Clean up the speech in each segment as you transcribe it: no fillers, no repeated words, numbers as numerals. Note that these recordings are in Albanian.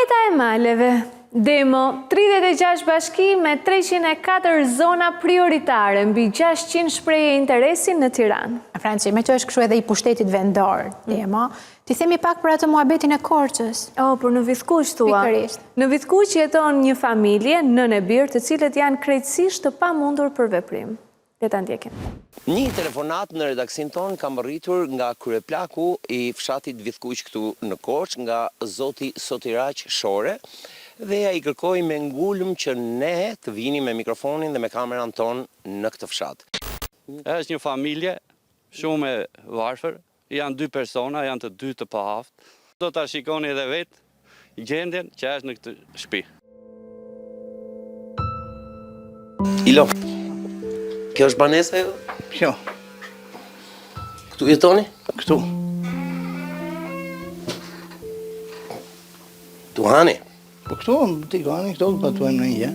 Paleta e maleve. Demo, 36 bashki me 304 zona prioritare, mbi 600 shprehje interesi në Tiranë. Franci, me që është kështu edhe i pushtetit vendor, Demo, ti themi pak për atë muhabetin e Korçës. Por në Vithkuq thua. Pikërisht. Në Vithkuq jeton një familje, nën e birë, të cilët janë krejtësisht të pamundur për veprim. Le ta ndjekim. Një telefonat në redaksin ton kam rritur nga kryeplaku i fshatit Vithkuq këtu në Korçë, nga zoti Sotiraq Shore, dhe ja i kërkoj me ngulm që ne të vini me mikrofonin dhe me kameran ton në këtë fshat. Është një familje shumë e varfër, janë 2 persona, janë të 2 të pahaft. Do ta shikoni edhe vetë gjendjen që është në këtë shtëpi. Ilo, kjo është banesa jo? Jo, Këtu jetoni? këtu. Tu hani? Po këtu, ti gani, këtu të patuajmë në një.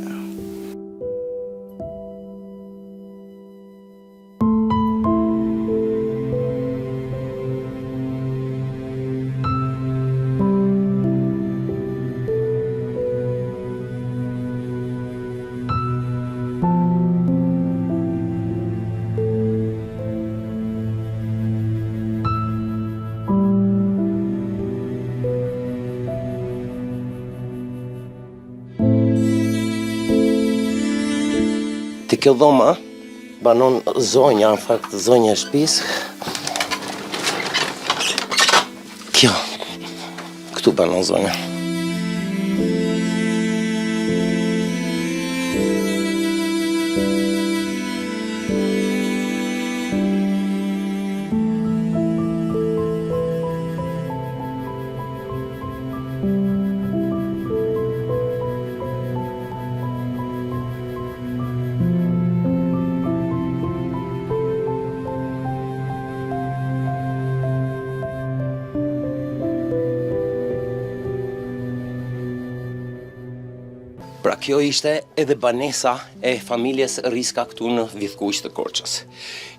Të kjo dhoma banon zonja, në fakt zonja e shtëpisë. Kjo, këtu banon zonja. Pra kjo ishte edhe banesa e familjes Riska këtu në Vithkuq të Korçës.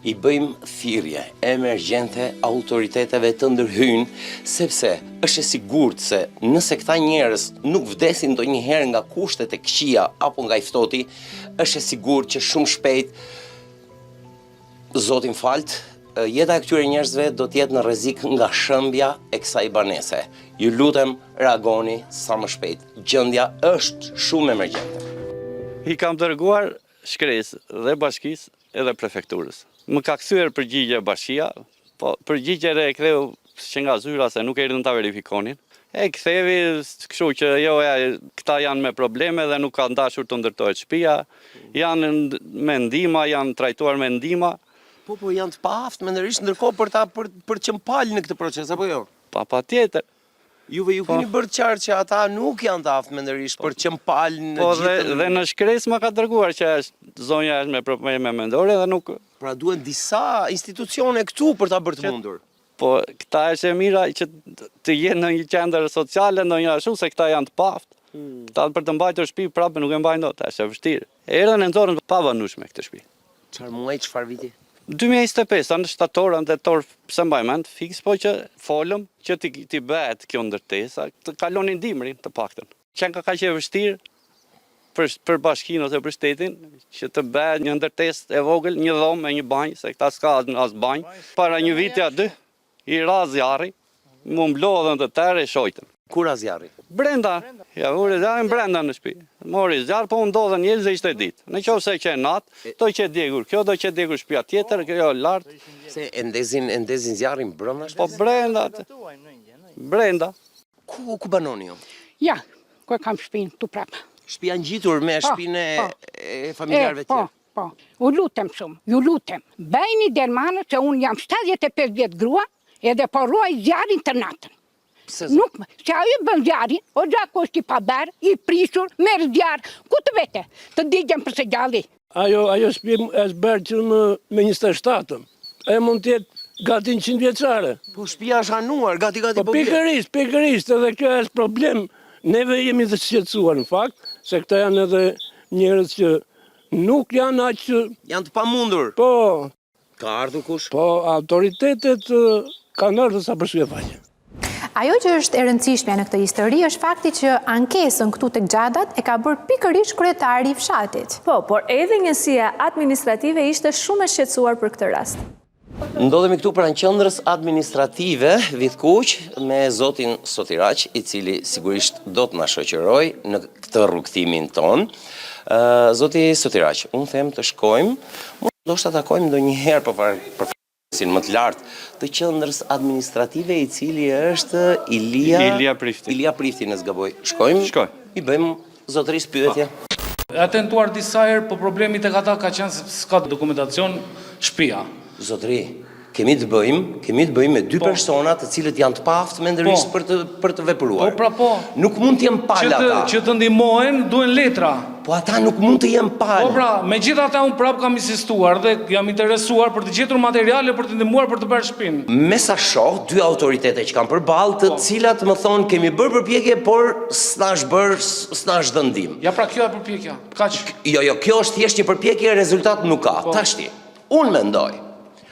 I bëjmë thirrje emergjente autoriteteve të ndërhyjnë, sepse është e sigurt se nëse këta njerëz nuk vdesin ndonjëherë nga kushtet e këqija apo nga i ftohti, është e sigurt që shumë shpejt, Zotin falt, jeta e këtyre njerëzve do të jetë në rrezik nga shëmbja e kësaj banese. Ju lutem, reagoni sa më shpejt. Gjendja është shumë emergjente. I kam dërguar shkresë dhe bashkisë edhe prefekturës. Më ka kthyer përgjigje bashkia, po përgjigje e ktheu që nga zyra se nuk erdhën ta verifikonin. E kthevi kështu që jo, këta janë me probleme dhe nuk ka dashur të ndërtohet shtëpia, janë me ndihma, janë trajtuar me ndihma. Po janë të paaft mendërisht ndërkohë për që mpal në këtë proces apo jo? Patjetër. Juve ju keni bërë qartë që ata nuk janë të aftë mendërisht për që mpal në gjithë. Dhe në shkresë më ka dërguar që zonja është me probleme mendore dhe nuk. Pra duhen disa institucione këtu për ta bërë të mundur. Po këta është e mira që të jenë në një qendër sociale, ndonjë ashtu se këta janë të paftë. Këta për të mbajtur shtëpi prapë nuk e mbajnë dot, është e vështirë. Erdhën e nxorën pa banueshme këtë shtëpi. Çfarë muaj, çfarë viti? 2025, në shtator, nëntetor, pse mbaj mend, fiks, po që folëm që ti bëhet kjo ndërtesa, të kalonin dimrin të paktën. Që ka kaq e vështirë për bashkinë ose për shtetin, që të bëhet një ndërtesë e vogël, një dhomë me një banjë, se këta s'ka as banjë. Para një viti a 2, i ra zjarri, mu mblodhën të tërë e shojtën. Kur ra zjarri? Brenda, ja vuri zjarrin brenda në shtëpi. Mori zjarr, po ndodhen njerëz që ishte ditë. Nëse që natë, do që djegur kjo, do që djegur shtëpia tjetër, kjo lart. Se e ndezin zjarrin brenda? Po brenda. Brenda. Ku banoni ju? Ja, ku kam shtëpinë tu prapë. Shtëpia ngjitur me shtëpinë e familjarëve tjerë. Po. U lutem shumë, ju lutem. Bëjni dermanë se unë jam 75 vjet grua, edhe po ruaj zjarrin të natën. Nuk, se ajo bën zjarrin, o gjako është i paber, i prishur, merr zjarr, ku të vete, të digjen për së gjalli. Ajo shtëpi është bërë që me 27-ën, ajo mund të jetë gati 100 vjeçare. Po shtëpia është hanuar, gati po pikërisht, edhe kjo është problem. Neve jemi të shqetësuar në fakt, se këta janë edhe njerëz që nuk janë aq që... Janë të pamundur. Po. Ka ardhur kush? Po, autoritetet kanë ardhur sa për syve faqe. Ajo që është e rëndësishme në këtë histori është fakti që ankesën këtu tek Gjadat e ka bërë pikërisht kryetari i fshatit. Po, por edhe njësia administrative ishte shumë e shqetësuar për këtë rast. Ndodhemi këtu pranë qendrës administrative Vidkuq me zotin Sotiraq, i cili sigurisht do të na shoqëroj në këtë rrugtimin ton. Zoti Sotiraq, unë them të shkojmë, ndoshta takojmë ndonjëherë përfaqësin më të lartë të qendrës administrative, i cili është Ilia Prifti. Ilia Prifti, në zgaboj. Shkojmë. I bëjmë zotërisë pyetje. E tentuar disa herë, po problemi tek ata ka qenë se s'ka dokumentacion shtëpia. Zotëri, kemi të bëjmë me dy persona të cilët janë të paaftëmendërisht për të vepruar. Po, pra po. Nuk mund të jenë palë ata. Që të ndihmohen, duhen letra. Po ata nuk mund të jenë palë. Po pra, megjithatë unë prap kam insistuar dhe jam interesuar për të gjetur materiale për të ndihmuar për të bërë shtëpinë. Me sa shoh, dy autoritete që kanë përballë, të cilat më thonë kemi bërë përpjekje, por s'na është dhënë ndihmë. Ja pra kjo e përpjekja. Kaq. Jo, kjo është thjesht një përpjekje, rezultat nuk ka. Tashti, unë mendoj.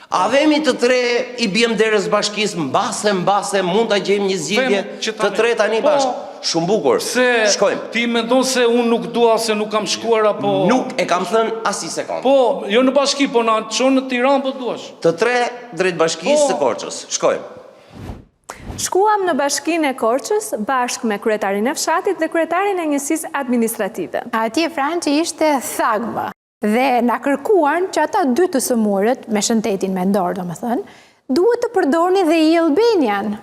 A vemi të tre i bjem derës bashkisë, mbase, mund ta gjejmë një zgjidhje të tre tani bashkë. Shumë bukur. Shkojmë. Ti mendon se unë nuk dua, se nuk kam shkuar apo... Nuk e kam thënë as një sekond. Po, jo në bashki, po na çon në Tiranë po duash. Të tre drejt bashkisë së Korçës. Shkojmë. Shkuam në bashkinë e Korçës bashkë me kryetarin e fshatit dhe kryetarin e njësisë administrative. Atje Franci ishte thagmë dhe na kërkuan që ata dy të sëmurët, me shëntetin mendor domethënë, duhet të përdorni dhe i Albanian.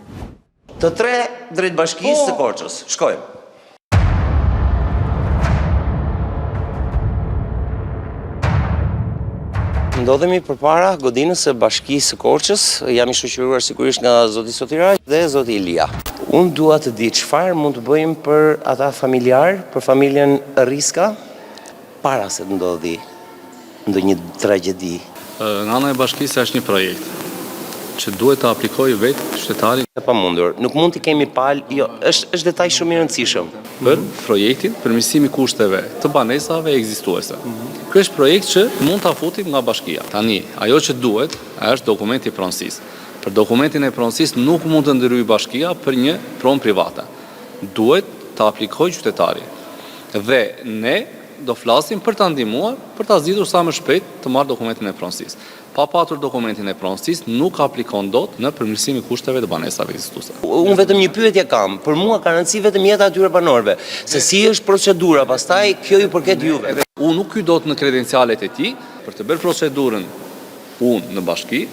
Të tre drejt bashkisë së Korçës. Shkojmë. Ndodhemi përpara godinës së bashkisë së Korçës. Jam i shoqëruar sigurisht nga zoti Sotiraq dhe zoti Ilia. Unë dua të di çfarë mund të bëjmë për ata familjar, për familjen Riska, para se të ndodhi ndonjë tragjedi. Nga ana e bashkisë është një projekt që duhet të aplikoj vetë qytetari. E pamundur, nuk mund t'i kemi palë, jo, është detaj shumë i rëndësishëm. Për projektin përmirësimi kushteve të banesave ekzistuese. Ky është projekt që mund ta futim nga bashkia. Tani, ajo që duhet është dokumenti i pronësisë. Për dokumentin e pronësisë nuk mund të ndërhyjë bashkia për një pronë private. Duhet të aplikojë qytetari. Dhe ne do flasim për ta ndihmuar, për ta zgjidhur sa më shpejt të marrë dokumentin e pronësisë. Pa patur dokumentin e pronësisë, nuk aplikon dot në përmirësimin e kushteve të banesave ekzistuese. Unë vetëm një pyetje kam, për mua ka rëndësi vetëm jeta e atyre banorëve, se si është procedura, pastaj kjo ju përket juve. Unë nuk dot në kredencialet e tij, për të bërë procedurën unë në bashki,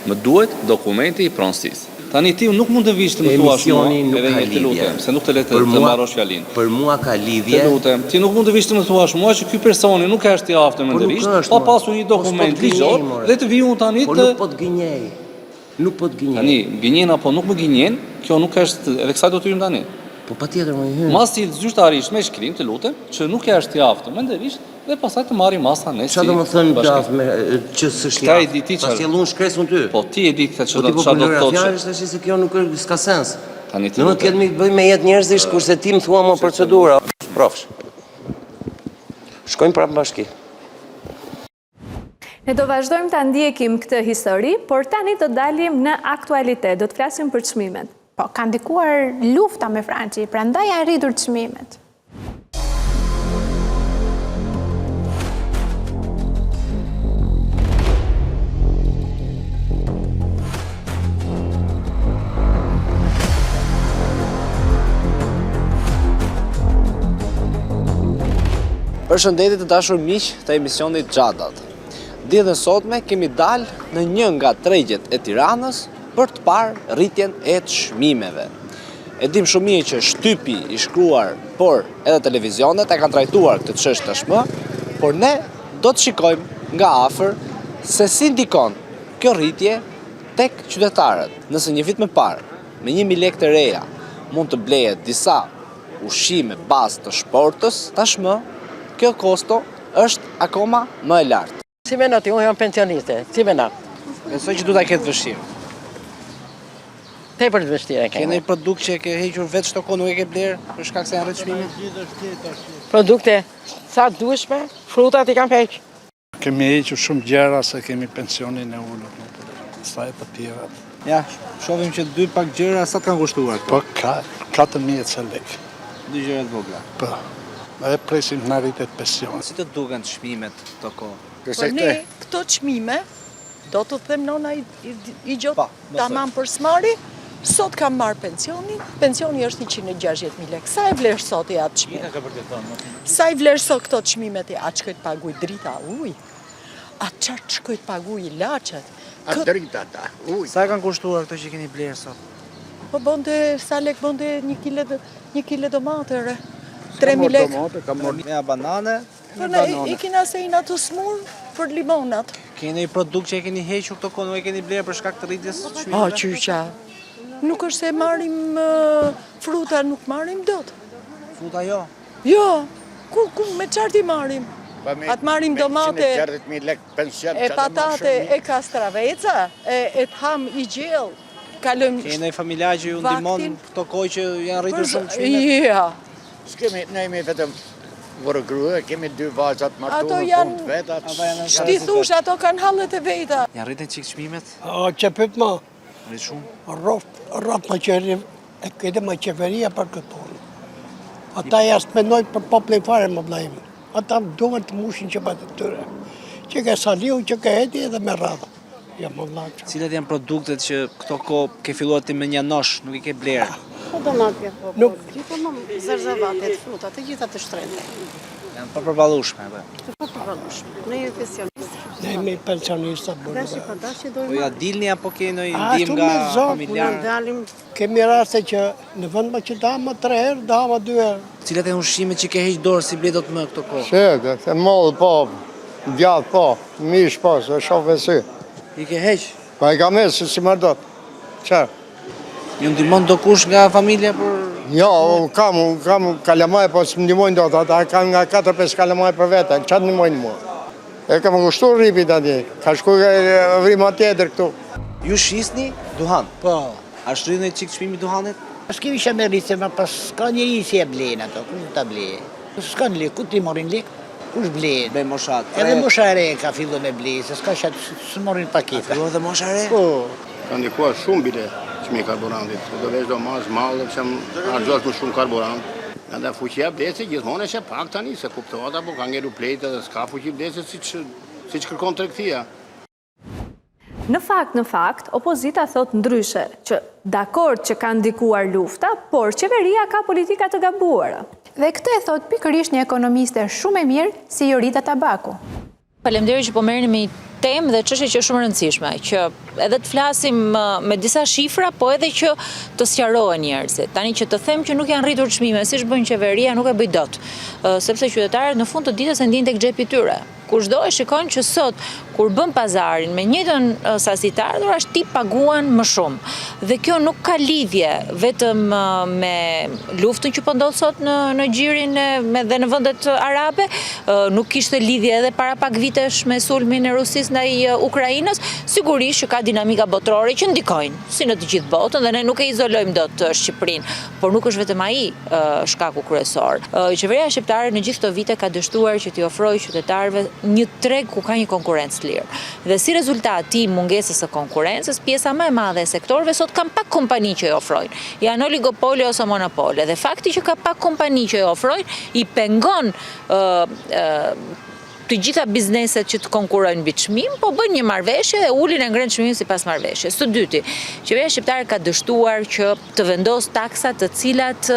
më duhet dokumenti i pronësisë. Tani ti nuk mund të vish të më thuash mua, edhe një të lutem, se nuk të le të mbarosh fjalinë. Për mua ka lidhje. Të lutem, ti nuk mund të vish të më thuash mua që ky personi nuk është i aftëmendërisht, pa pasur një dokument ligjor dhe të vi unë tani të... Po nuk po të gënjej. Nuk po të gënjej. Tani, gënjen apo nuk më gënjen, kjo nuk është, edhe kësaj do të hyjmë tani. Po patjetër më hyn. Masi zyrtarisht me shkrim, të lutem, që nuk është i aftëmendërisht dhe pastaj të marrim masa ne si. Çfarë do të thënë që s'është i aftë? Ta sjellun shkresun ty. Po ti e di këtë çfarë do të thotë. Është se kjo nuk s'ka sens. Tani ti. Nuk kemi të bëjmë me jetë njerëzish kurse ti më thua më procedura. Profsh. Shkojmë prapë në bashki. Ne do vazhdojmë ta ndjekim këtë histori, por tani do dalim në aktualitet, do të flasim për çmimet. Po, ka ndikuar lufta me Franci, prandaj janë rritur çmimet. Përshëndetje të dashur miq të emisionit Gjadat. Ditën e sotme kemi dalë në një nga tregjet e Tiranës për të parë rritjen e çmimeve. E dim shumë mirë që shtypi i shkruar, por edhe televizionet e kanë trajtuar këtë çështje tashmë, por ne do të shikojmë nga afër se si ndikon kjo rritje tek qytetarët. Nëse një vit më parë, me 1000 lekë të reja, mund të blehet disa ushqime bazë të shportës, tashmë kjo kosto është akoma më e lartë. Si mena ti, unë jam pensioniste, si mena? Besoj që du ta ketë vështirë. Tepër të vështirë e kene. Kene produkt që e ke hequr vetë shtoko, nuk e ke blerë, për shkak se janë rritë çmimet? Produkte sa dueshme, frutat I kam heqë. Kemi hequr shumë gjëra se kemi pensionin e ulur. pastaj të tjera. Ja, shohim që dy pak gjëra sa të kanë kushtuar këto. Po 4.000 lekë. Dy gjëra të vogla. Po. E presim në rritet pension. Si të duken çmimet këto kohë? Po ne këto çmime, do të them nona i gjotë tamam për smari, sot kam marrë pensionin, pensioni është 160.000 lekë. Sa e vlerë sot i atë çmime? Ka për të thonë. Sa i vlerë sot këto çmimet i atë shkojt paguj drita uj? A çfarë shkojt paguj ilaçet? A drita ta, uj. Sa kanë kushtuar këto që keni blerë sot? Po bonde sa lek bonde 1 kile domate re. 3.000 lekë. Me banane. Po ne i kena se i ato smur për limonat. Keni një produkt që e keni hequr këto kohë, nuk e keni blerë për shkak të rritjes së O, çmimeve? qyqa. Nuk është se marrim fruta, nuk marrim dot. Fruta jo. Jo, ku me qartë i marrim? Atë marrim domate, 140.000 lekë pension. e patate, e kastraveca, e të ham i gjellë. Kalëm Keni një familjar që ju ndihmon këto kohë që janë rritur shumë çmimet? Ja, Ne jemi vetëm vërë grua, kemi 2 vajzat ato martuar janë, punë vetat. shti thush, ato kanë hallet e veta. Janë rritur çik çmimet? A që pyet ma, Rrit shumë. rrot më qëri, e këtë më qeveria për këtë punë. Ata jasë menoj për poplin fare më blajmë. Ata duhet të mushin që patë të tyre. Që ke saliu, që ke heti edhe me radha. Ja më vlaqë. Cilat janë produktet që këto kohë ke filluar ti me një nosh, nuk i ke blerë? Po domatë, po. Nuk. Gjithmonë zarzavatet, frutat, të gjitha të shtrenjta. Janë pa përballueshme apo? Të pa përballueshme. Ne jemi pensionistë. Ne jemi pensionista bërë. Dashi pa dashi Po dojmë. ja dilni apo keni A, ndihmë tu nga me zonë, familjar? Ne dalim Kemi raste që në vend më që dama 3 herë, dama 2 herë. Cilat janë ushqimet që ke heq dorë si ble dot më këto kohë? Shete, të mollë po, djatë po, mish po, se shofe si. I ke heq? Pa i ka mesë si më dot. Qarë? Ju ndihmon do kush nga familja për Jo, kam kalamaj, po së më ndihmojnë dot, ata kanë nga 4-5 kalamaj për vete, qatë ndihmojnë mua. E kam kushtu rripit atje, ka shku vrima tjetër këtu. Ju shisni duhan? Po. A shtrydhni çik çmimi i duhanit? S'kemi isha me rritë, ma pas s'ka njeri si e blen ato, ku ta ble? S'ka në lek, ku ti morin lek? Kush ble? Be moshat. Edhe mosha e re ka fillu me ble, se s'ka shatë së morin paketa. Fillon dhe mosha e re? Po. Ka ndikuar shumë bile çmi karburantit. Do vesh do mas mallë që argjosh më shumë karburant. Edhe fuqia bleci gjithmonë është e pak tani, se kuptohet apo ka ngeru plejtë edhe s'ka fuqi bleci siç kërkon tregtia. Në fakt, opozita thot ndryshe, që dakord që ka ndikuar lufta, por qeveria ka politika të gabuara. Dhe këtë e thot pikërisht një ekonomiste shumë e mirë si Jorita Tabaku. Faleminderit që po merrni me temë dhe çështje që është shumë e rëndësishme, që edhe të flasim me disa shifra, po edhe që të sqarohen njerëzit. Tani që të them që nuk janë rritur çmimet, siç bën qeveria, nuk e bëj dot, sepse qytetarët në fund të ditës e ndjejnë tek xhepi i tyre. Kushdo e shikon që sot, kur bën pazarin me njëjtën sasi të ardhurash, ti paguan më shumë. Dhe kjo nuk ka lidhje vetëm me luftën që po ndodh sot në gjirin dhe në vendet arabe, nuk kishte lidhje edhe para pak vitesh me sulmin e Rusisë ndaj Ukrainës, sigurisht që ka dinamika botërore që ndikojnë, si në të gjithë botën, dhe ne nuk e izolojmë dot Shqipërinë, por nuk është vetëm ai shkaku kryesor. Qeveria shqiptare në gjithë këto vite ka dështuar që t'i ofrojë qytetarëve një treg ku ka një konkurrencë lirë. Dhe si rezultat i mungesës së konkurrencës, pjesa më e madhe e sektorëve sot kanë pak kompani që i ofrojnë. Janë oligopole ose monopole. Dhe fakti që ka pak kompani që i ofrojnë, i pengon të gjitha bizneset që të konkurrojnë mbi çmim, po bën një marrëveshje dhe ulin e ngren çmimin sipas marrëveshjes. Së dyti, qeveria shqiptare ka dështuar që të vendos taksa të cilat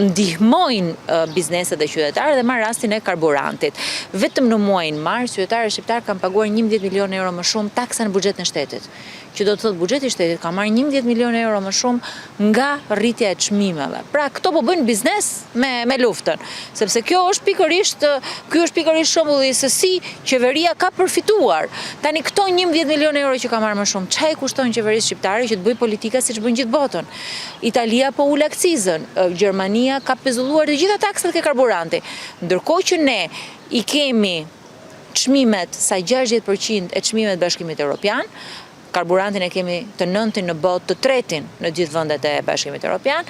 ndihmojnë bizneset dhe qytetarët, dhe marr rastin e karburantit. Vetëm në muajin mars, qytetarët shqiptar kanë paguar 11 milionë euro më shumë taksa në buxhetin e shtetit. Që do të thotë buxheti i shtetit ka marrë 11 milionë euro më shumë nga rritja e çmimeve. Pra këto po bëjnë biznes me luftën, sepse ky është pikërisht shembulli se si qeveria ka përfituar. Tani këto 11 milionë euro që ka marrë më shumë, çfarë kushton qeverisë shqiptare që të bëjë politika siç bën gjithë botën? Italia po ul akcizën, Gjermania ka pezulluar të gjitha taksat ke karburanti, ndërkohë që ne i kemi çmimet sa 60% e çmimeve të Bashkimit Evropian. Karburantin e kemi të 9-tin në botë, të 3-tin në gjithë vendet e Bashkimit Evropian,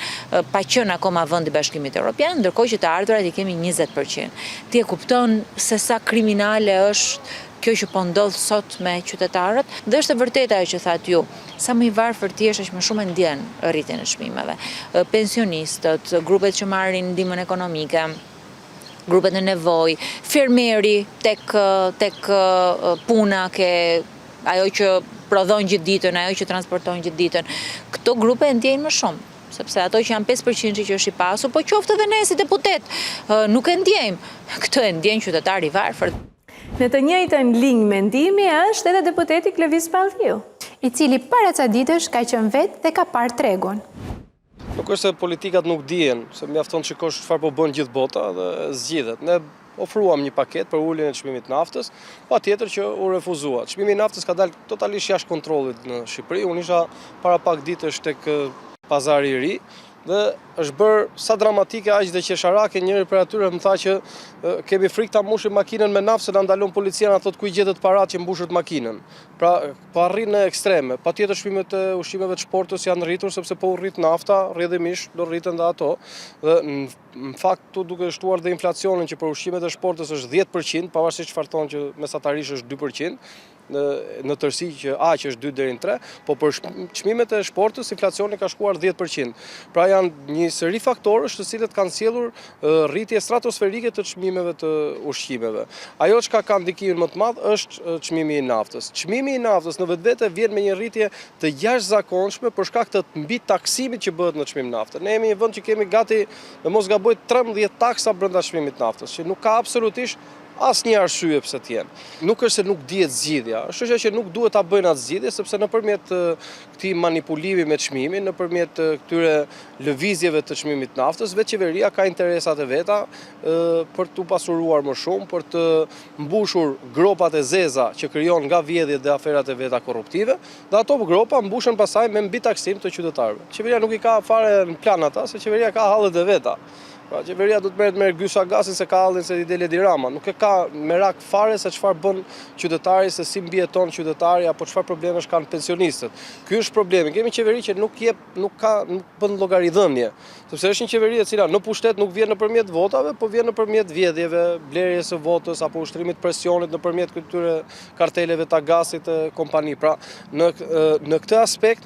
pa qenë akoma vendi i Bashkimit Evropian, ndërkohë që të ardhurat i kemi 20%. Ti e kupton se sa kriminale është kjo që po ndodh sot me qytetarët, dhe është e vërtetë ajo që thatë ju, sa më i varfër ti është, aq më shumë e ndjen rritjen e çmimeve. Pensionistët, grupet që marrin ndihmën ekonomike, grupet në nevojë, fermeri tek puna ajo që prodhon gjithë ditën, ajo që transporton gjithë ditën. Këto grupe e ndjejnë më shumë, sepse ato që janë 5% që është i pasur, po qoftë edhe ne si deputet, nuk e ndjejmë. Këto e ndjejnë qytetari i varfër. Në të njëjtën linjë mendimi është edhe deputeti Klëviz Palliu, i cili para ca ditësh ka qenë vetë dhe ka parë tregun. Nuk është se politikat nuk dihen, se mjafton të shikosh çfarë po bën gjithë bota dhe zgjidhet. Ne ofruam një paketë për uljen e çmimit naftës, patjetër që u refuzua. Çmimi i naftës ka dalë totalisht jashtë kontrollit në Shqipëri. Unë isha para pak ditësh tek Pazari i Ri dhe është bërë sa dramatike aq dhe qesharake. Njëri prej atyre më tha që kemi frikë ta mbushim makinën me naftë, se na ndalon policia, na thotë ku i gjetet parat që mbushët makinën. Pra, po arrin në ekstreme. Patjetër çmimet e ushqimeve të shportës janë rritur sepse po rrit nafta, rrjedhimisht do rriten dhe ato. Dhe në fakt tu duke shtuar dhe inflacionin që për ushqimet e shportës është 10%, pavarësisht çfarë thonë që mesatarisht është 2%. Në tërsi që aq është 2 deri në 3, po për çmimet e shportës inflacioni ka shkuar 10%. Pra janë një seri faktorësh të cilët kanë sjellur rritje stratosferike të çmimeve të ushqimeve. Ajo që ka ndikimin më të madh është çmimi i naftës. Çmimi i naftës në vetvete vjen me një rritje të jashtëzakonshme për shkak të mbi taksimit që bëhet në çmim naftë. Ne jemi një vend që kemi gati, dhe mos gaboj, 13 taksa brenda çmimit naftës, që nuk ka absolutisht asnjë arsye pse të jenë. Nuk është se nuk dihet zgjidhja, është që nuk duhet ta bëjnë atë zgjidhje, sepse nëpërmjet këtij manipulimi me çmimin, nëpërmjet këtyre lëvizjeve të çmimit naftës, vetë qeveria ka interesat e veta për të pasuruar më shumë, për të mbushur gropat e zeza që krijon nga vjedhjet dhe aferat e veta korruptive, dhe ato gropa mbushen pasaj me mbitaksim të qytetarëve. Qeveria nuk i ka fare në plan ata, se qeveria ka hallet e veta. Pra, qeveria do të merret me Gysha Gasin se ka hallin se i del Edi Rama. Nuk e ka merak fare se çfarë bën qytetari, se si mbijeton qytetari apo çfarë problemesh kanë pensionistët. Ky është problemi. Kemi qeveri që nuk bën llogaridhënie, sepse është një qeveri e cila në pushtet nuk vjen nëpërmjet votave, po vjen nëpërmjet vjedhjeve, blerjes së votës apo ushtrimit presionit nëpërmjet këtyre karteleve të gasit të kompani. Pra, në këtë aspekt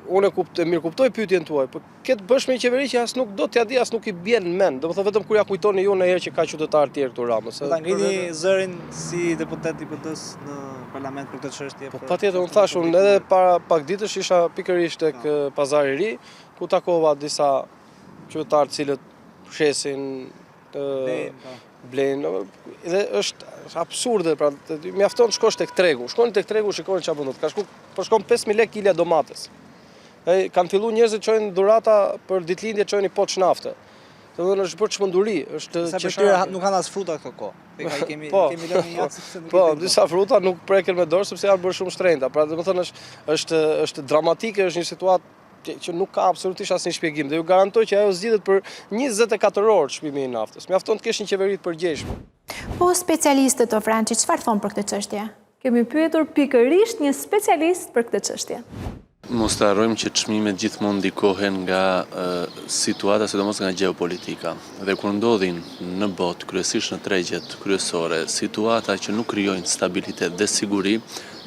unë mirë kuptoj pyetjen tuaj, por këtë bësh me një qeveri që as nuk do t'ja di, as nuk i bjen në mend. Domethënë vetëm kur ja kujtoni ju ndonjëherë që ka qytetarë tjerë këtu Ramës. Ta ngrini zërin si deputet i PD-s në parlament për këtë çështje. Po patjetër, unë thash, unë edhe para pak ditësh isha pikërisht tek Pazari i Ri, ku takova disa qytetarë të cilët shesin blejnë, dhe është absurde, pra mjafton të shkosh tek tregu. Shkoni tek tregu, shikoni çfarë bën. Ka shkon 5000 lekë kila domates. Kanë filluar njerëzit çojnë dhurata për ditëlindje, çojnë poç nafte. Domethënë është për çmenduri, është qeshara. Nuk kanë as fruta këto kohë. Kemi lënë një jatë sepse nuk. Po, disa fruta nuk preken me dorë sepse janë bërë shumë shtrenjta. Pra domethënë është dramatike, është një situatë që nuk ka absolutisht asnjë shpjegim, dhe ju garantoj që ajo zgjidhet për 24 orë çmimi i naftës. Mjafton të kesh një qeveri të përgjegjshme. Po specialistët o Franci, çfarë thon për këtë çështje? Kemi pyetur pikërisht një specialist për këtë çështje. Mos të harrojmë që çmimet gjithmonë ndikohen nga situata, sidomos nga gjeopolitika. Dhe kur ndodhin në botë, kryesisht në tregjet kryesore, situata që nuk krijojnë stabilitet dhe siguri,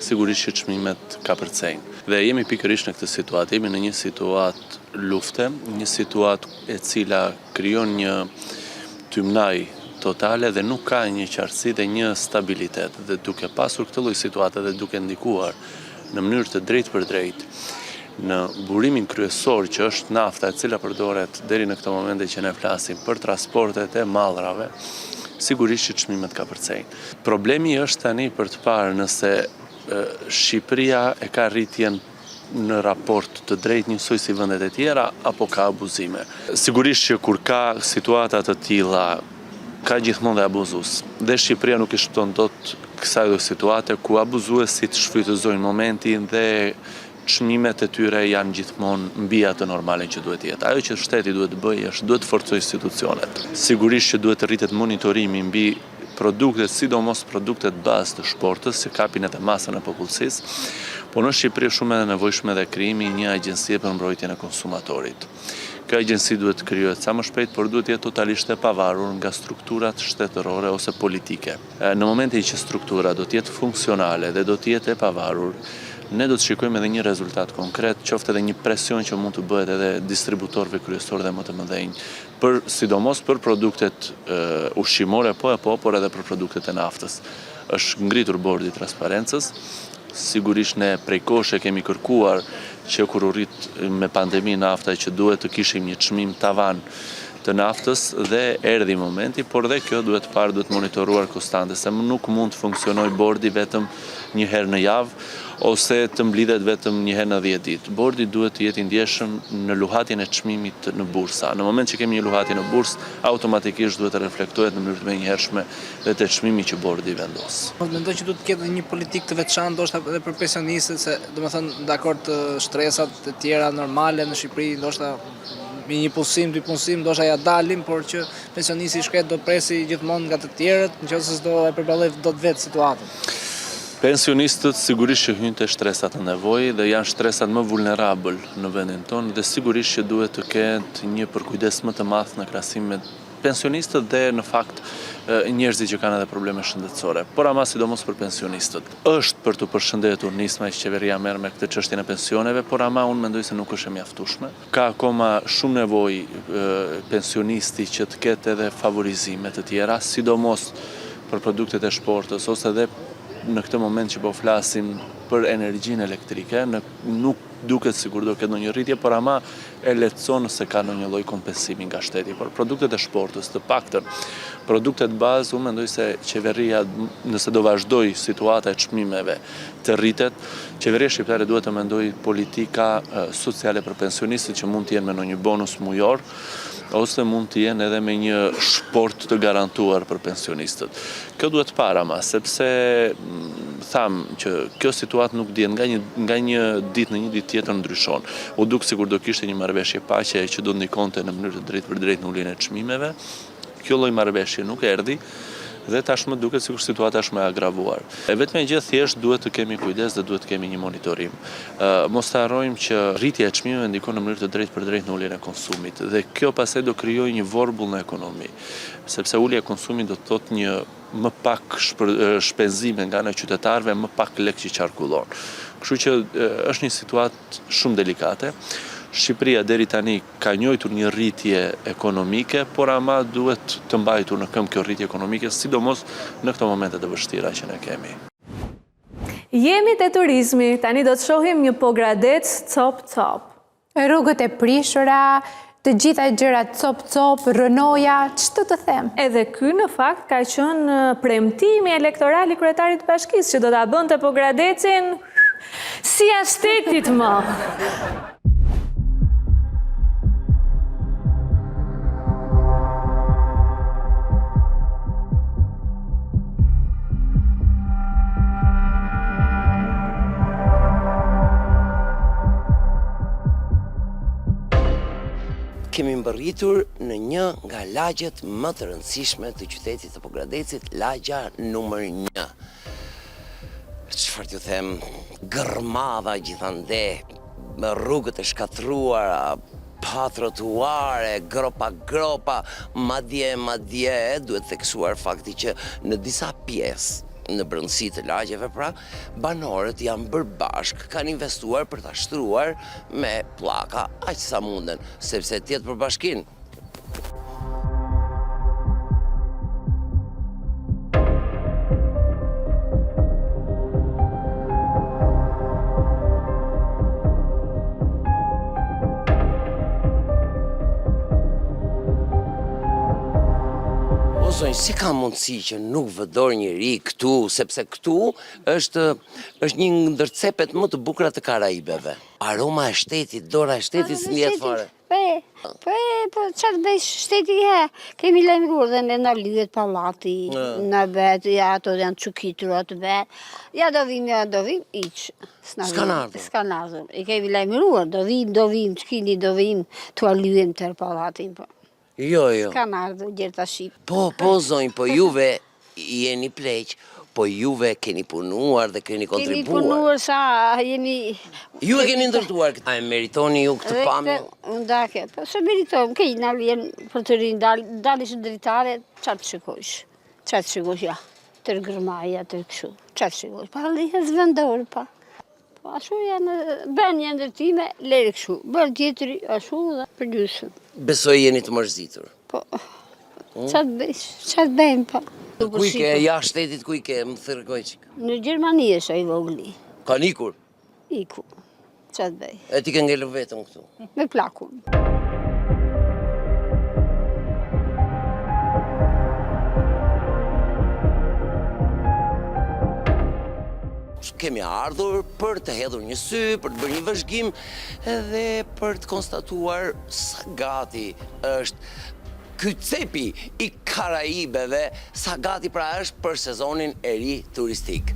sigurisht që çmimet ka përcejnë. Dhe jemi pikërisht në këtë situatë, jemi në një situatë lufte, një situatë e cila krijon një tymnaj totale dhe nuk ka një qartësi dhe një stabilitet. Dhe duke pasur këtë lloj situate dhe duke ndikuar në mënyrë të drejtë për drejtë në burimin kryesor që është nafta, e cila përdoret deri në këtë moment që ne flasim për transportet e mallrave, sigurisht që çmimet ka përcejnë. Problemi është tani për të parë nëse Shqipëria e ka rritjen në raport të drejtë njësoj si vendet e tjera apo ka abuzime. Sigurisht që kur ka situata të tilla, ka gjithmonë dhe abuzues. Dhe Shqipëria nuk i shton dot kësaj situate ku abuzuesit shfrytëzojnë momentin dhe çmimet e tyre janë gjithmonë mbi atë normale që duhet jetë. Ajo që shteti duhet të bëjë është duhet të forcojë institucionet. Sigurisht që duhet të rritet monitorimi mbi produktet, sidomos produktet bazë të shportës, që kapin edhe masën e popullsisë, po në Shqipëri shumë e nevojshme dhe krijimi një agjencie për mbrojtjen e konsumatorit. Kjo agjenci duhet të krijohet sa më shpejt, por duhet jetë totalisht e pavarur nga strukturat shtetërore ose politike. Në momentin që struktura do të jetë funksionale dhe do të jetë e pavarur, ne do të shikojmë edhe një rezultat konkret, qoftë edhe një presion që mund të bëhet edhe distributorëve kryesor dhe më të mëdhenj, sidomos për produktet ushqimore, por edhe për produktet e naftës. Është ngritur bordi i transparencës. Sigurisht ne prej kohësh kemi kërkuar që kur u rrit me pandemi nafta që duhet të kishim një çmim tavan të naftës dhe erdhi momenti, por dhe kjo duhet monitoruar konstante, se nuk mund të funksionojë bordi vetëm një herë në javë ose të mblidhet vetëm një herë në 10 ditë. Bordi duhet të jetë i ndjeshëm në luhatjen e çmimit në bursa. Në moment që kemi një luhatje në bursë, automatikisht duhet të reflektohet në mënyrë të menjëhershme dhe te çmimi që bordi vendos. Mendoj që duhet të ketë një politikë të veçantë ndoshta edhe për pensionistët, se domethënë dakord të shtresat e tjera normale në Shqipëri, ndoshta me një punësim, dy punësim, ndoshta ja dalim, por që pensionisti i shkret do presi gjithmonë nga të tjerët, nëse s'do e përballoj dot vetë situatën. Pensionistët sigurisht që hyjnë te shtresat e nevojë dhe janë shtresat më vulnerabël në vendin tonë dhe sigurisht që duhet të ketë një përkujdes më të madh në krahasim me pensionistët dhe në fakt njerëzit që kanë edhe probleme shëndetësore. Por ama sidomos për pensionistët. Është për të përshëndetur nisma që qeveria merr me këtë çështjen e pensioneve, por ama unë mendoj se nuk është e mjaftueshme. Ka akoma shumë nevojë pensionisti që të ketë edhe favorizime të tjera, sidomos për produktet e shportës ose edhe në këtë moment që po flasim për energjinë elektrike, nuk duket sikur do ketë ndonjë rritje, por ama e lehtëson se ka ndonjë lloj kompensimi nga shteti. Por produktet e shportës, të paktën, produktet bazë, unë mendoj se qeveria, nëse do vazhdoj situata e çmimeve të rritet, qeveria shqiptare duhet të mendojë politika sociale për pensionistët që mund të jenë me ndonjë bonus mujor, ose mund të jenë edhe me një shport të garantuar për pensionistët. Kjo duhet parama, sepse tham që kjo situatë nuk dihet nga një ditë në një ditë tjetër ndryshon. U duk sikur do kishte një marrëveshje paqe që do ndikonte në mënyrë të drejtë për drejtë në uljen e çmimeve. Kjo lloj marrëveshje nuk erdhi dhe tashmë duket sikur situata është më e agravuar. Vetëm e gjë thjesht duhet të kemi kujdes dhe duhet të kemi një monitorim. Mos të harrojmë që rritja e çmimeve ndikon në mënyrë të drejtë për drejtë në uljen e konsumit dhe kjo pastaj do krijojë një vorbull në ekonomi, sepse ulja e konsumit do të thotë një më pak shpenzime nga ana e qytetarëve, më pak lekë që qarkullon. Kështu që është një situatë shumë delikate. Shqipëria deri tani ka njojtur një rritje ekonomike, por ama duhet të mbajtur në këmbë kjo rritje ekonomike, sidomos në këto momente të vështira që ne kemi. Jemi te turizmi, tani do të shohim një Pogradec cop-cop. Rrugët e prishura, të gjitha gjërat cop-cop, rënoja, ç'të të them? Edhe ky në fakt ka qenë premtimi elektoral i kryetarit të bashkisë që do ta bënte Pogradecin si as shtetit më. Kemi mbërritur në një nga lagjet më të rëndësishme të qytetit të Pogradecit, lagja numër 1. Çfarë t'ju them, gërmava gjithande, me rrugët e shkatruara, pa trotuare, gropa, madje duhet theksuar fakti që në disa pjesë në brendësi të lagjeve pra, banorët janë bërë bashk, kanë investuar për ta shtruar me pllaka aq sa munden, sepse tjetë për bashkin. Si ka mundësi që nuk vëdor njëri këtu, sepse këtu është një ndër cepet më të bukura të Karajibeve. Aroma e shtetit, dora e shtetit së ndjetë fare. Po çfarë bëj shteti kemi lajmëruar dhe ne na lidhet pallati, na vet, ja ato janë çukitur atë vet. Ja do vim, hiç. S'kan ardhur. I kemi lajmëruar, do vim, çkini do vim, tu lidhem tër pallatin po. Jo. S'kan ardhur gjërta shqip. Po zonjë, po juve jeni pleq, Po juve keni punuar dhe keni kontribuar. Keni punuar sa jeni... Ju e keni ndërtuar, a e meritoni ju këtë pamje? Ndake, po se meritojmë, kej në vjenë për të rinë, dalish në dritare, qatë të shikojsh. Qatë të shikojsh, ja, tër gërmaja, tër këshu, qatë të shikojsh. Pa lihe zvendorë, pa. Po ashu janë, ben një ndërtime, lere këshu, bërë tjetëri, ashu dhe për gjysën. Besoj jeni të mërzitur. Po, qatë bëjmë, pa. Ku i ke, jashtë shtetit ku i ke, më thërgoj qika? Në Gjermani e shë i vogli. Ka ikur? Iku, qatë bëj. E ti ke ngellu vetëm këtu? Me plakun. Kemi ardhur për të hedhur një sy, për të bërë një vëzhgim, edhe për të konstatuar sa gati është ky cepi i Karaibeve, sa gati pra është për sezonin e ri turistik.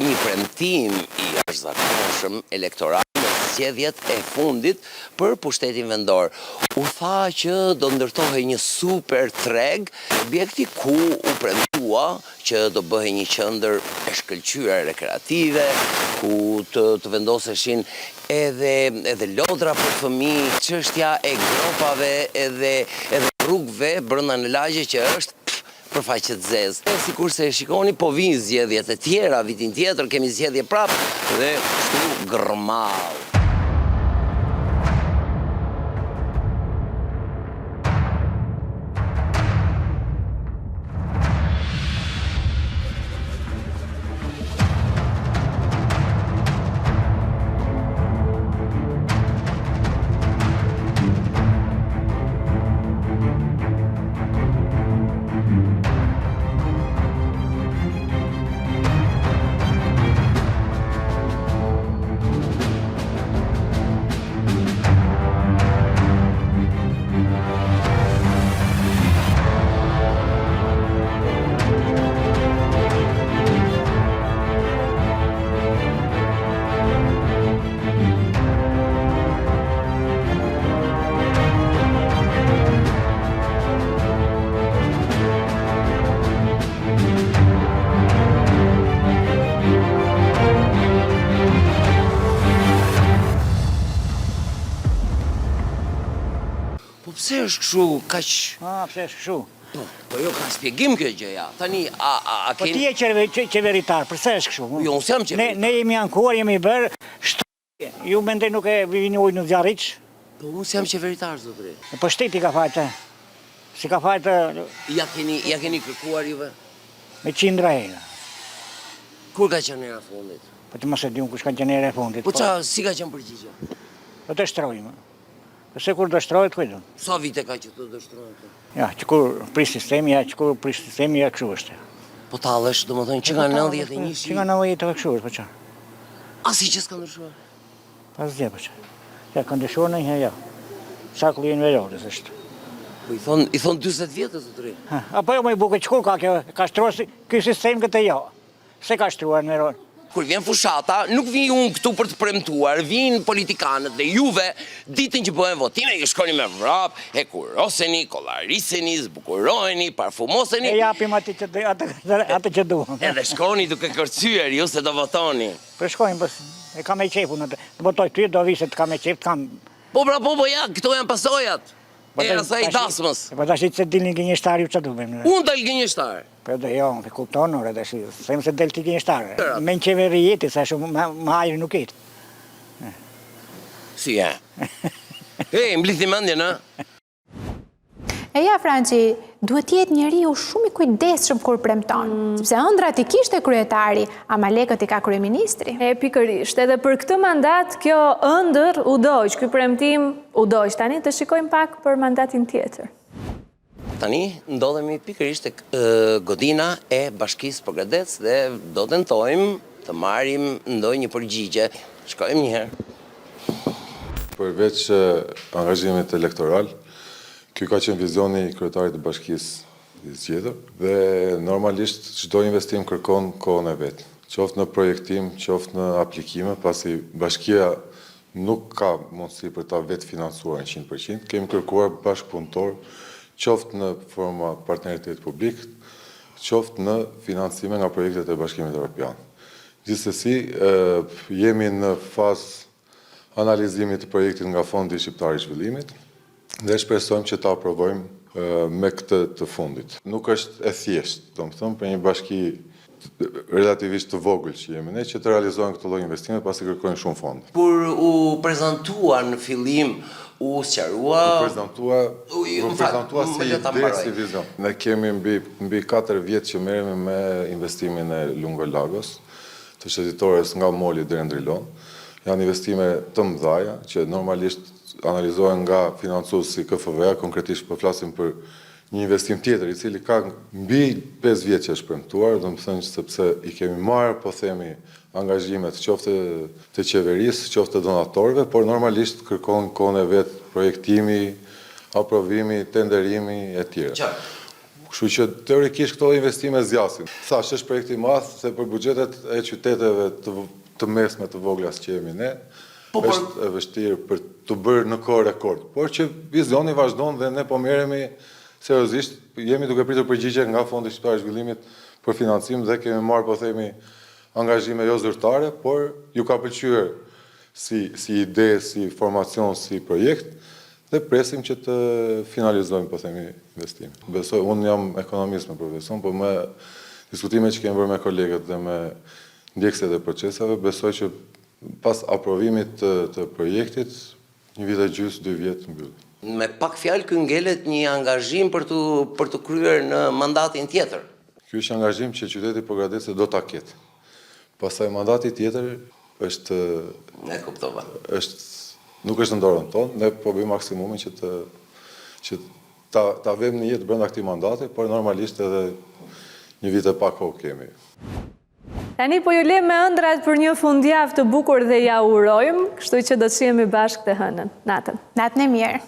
Një premtim i jashtëzakonshëm elektoral në zgjedhjet e fundit për pushtetin vendor. U tha që do ndërtohej një super treg, objekti ku u premtua që do bëhej një qendër e shkëlqyer rekreative, ku të vendoseshin edhe lodra për fëmijë, çështja e gropave edhe rrugëve brenda në lagje që është për faqet zezë. Sikur se e shikoni, po vinë zgjedhjet e tjera, vitin tjetër kemi zgjedhje prapë dhe kështu gërmall. Pse është kështu, kaq... Pse është kështu? Po jo, ka spjegim kjo gjëja. Tani, a Po ti je qeveritar, përse është kështu? Jo, unë jam qeveritar. Ne jemi ankuar, jemi bërë, ju mendoj nuk e vini ujë në zjarriç? Po unë jam qeveritar, zotëri. Po shteti ka fajtë, si ka fajtë... Ja keni kërkuar juve? Me qindra hera. Kur ka qenë era fundit? Po të mos e di unë kush ka qenë era fundit. Po si ka qenë përgjigja? Po të shtrojmë. Se kur dështrohet, kujdo. Sa vite ka që të dështrohet? Ja, që kur prish sistemi, ja, kështu është. Po talësh, do më thënë, që nga 91 shi? Që nga 91 kështu është, po që. Asi që s'ka ndryshuar? Pas dje, po që. Ja, ka ndryshuar në një, ja. Shakulli i inverorës është. Po i thonë 20 vjetës, të tri. Apo jo më i buke, që kur ka kjo, ka shtruar kjo sistem këtë jo. Se ka shtruar në inverorë? Kur vjen fushata, nuk vi unë këtu për të premtuar, vinë politikanët dhe juve, ditën që bëhen votime, ju shkoni me vrap, e kuroseni, kollariseni, zbukurojeni, parfumoseni. E japim atë që duhem. Edhe shkoni duke kërcyer, ju se do votoni. Për shkojmë, e kam e qefu në të votoj ty, do vi se të kam e qef, të kam... Po, ja, këto janë pasojat. E asaj dasmës. Po tash se dilni gënjeshtar ju që duhem. Unë dal gënjeshtar. Po do jo, me kupton ore tash. Them se del ti gënjeshtar. Me qeveri jeti, sa shumë më hajër nuk et. Si e? Mblithi mendjen, a? E ja, Franci, duhet jetë njeriu shumë i kujdesshëm kur premton, sepse ëndrat i kishte kryetari, ama lekët i ka kryeministri. Pikërisht, edhe për këtë mandat, kjo ëndër u dojq, ky premtim u dojq. Tani të shikojmë pak për mandatin tjetër. Tani ndodhemi pikërisht tek godina e Bashkisë Përgadec dhe do tentojmë të marrim ndonjë përgjigje. Shkojmë një herë. Përveç angazhimit elektoral, ky ka qenë vizioni i kryetarit të bashkisë i zgjedhur dhe normalisht çdo investim kërkon kohën e vet. qoftë në projektim, qoftë në aplikime, pasi bashkia nuk ka mundësi për ta vetë financuar 100%, kemi kërkuar bashkëpunëtor, qoftë në forma partneritet publik, qoftë në financime nga projektet e Bashkimit Evropian. Gjithsesi, jemi në fazë analizimit të projektit nga Fondi Shqiptar i Zhvillimit dhe shpresojmë që ta aprovojmë me këtë të fundit. Nuk është e thjeshtë, domethënë për një bashki relativisht të vogël që jemi ne, që të realizojnë këtë lloj investime pasi kërkojnë shumë fonde. Kur u prezantua në fillim, u sqarua... U prezantua si ide, si vizion. Ne kemi mbi 4 vjetë që merremi me investimin e Lungo Lagos, të shëtitores nga Moli deri në Drilon. Janë investime të mëdhaja, që normalisht analizohen nga financues si KFV-a, konkretisht po flasim për një investim tjetër, i cili ka mbi 5 vjetë që është premtuar, do më thënë sepse i kemi marrë, po themi, angazhimet qoftë të qeverisë, qoftë të donatorëve, por normalisht kërkon kohën e vetë projektimi, aprovimi, tenderimi e tjera. Kështu që teorikisht këto investime zgjasin. Thash, është projekti i madh se për buxhetet e qyteteve të mesme të vogla që jemi ne, është e vështirë për të bërë në kohë rekord. Por që vizioni vazhdon dhe ne po merremi seriozisht, jemi duke pritur përgjigje nga Fondi Shqiptar i Zhvillimit për financim dhe kemi marrë, po themi, angazhime jo zyrtare, por ju ka pëlqyer si ide, si formacion, si projekt, dhe presim që të finalizojmë, po themi, investimin. Besoj, unë jam ekonomist me profesion, por me diskutime që kemi bërë me kolegët dhe me ndjekësit e procesave, besoj që pas aprovimit të projektit, një vit e gjysmë, 2 vjetë mbyllet. Me pak fjalë ky ngelet një angazhim për të kryer në mandatin tjetër. Ky është angazhim që qyteti Pogradeci do ta ketë. Pastaj mandati tjetër është ne kuptova. Nuk është në dorën tonë, ne po bëjmë maksimumin që ta vëmë në jetë brenda këtij mandati, por normalisht edhe një vit e pak kohë kemi. Tani po ju lem me ëndrat për një fundjavë të bukur dhe ja urojmë, kështu që do të shihemi bashkë të hënën. Natën. Natën e mirë.